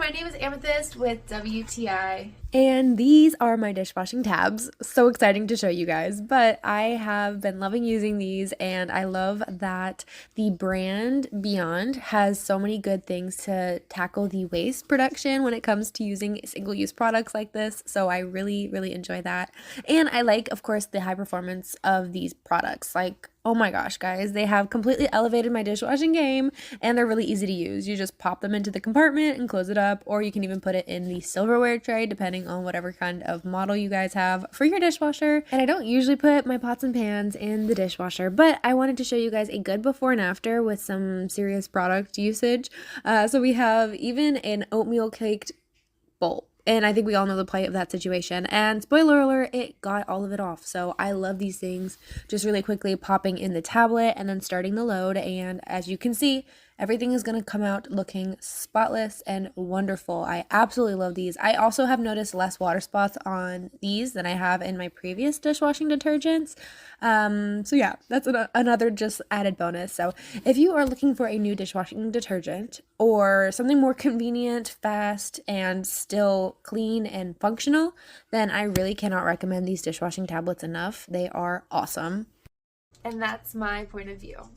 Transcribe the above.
my name is Amethyst with WTI. And these are my dishwashing tabs. So exciting to show you guys, but I have been loving using these and I love that the brand Beyond has so many good things to tackle the waste production when it comes to using single-use products like this. So I really enjoy that. And I like, of course, the high performance of these products. Like, oh my gosh, guys, they have completely elevated my dishwashing game and they're really easy to use. You just pop them into the compartment and close it up, or you can even put it in the silverware tray depending on whatever kind of model you guys have for your dishwasher. And I don't usually put my pots and pans in the dishwasher, but I wanted to show you guys a good before and after with some serious product usage. So we have even an oatmeal caked bowl. And I think we all know the plight of that situation. And spoiler alert, it got all of it off. So I love these things. Just really quickly popping in the tablet and then starting the load. And as you can see, everything is going to come out looking spotless and wonderful. I absolutely love these. I also have noticed less water spots on these than I have in my previous dishwashing detergents. So yeah, that's another just added bonus. So if you are looking for a new dishwashing detergent or something more convenient, fast, and still clean and functional, then I really cannot recommend these dishwashing tablets enough. They are awesome. And that's my point of view.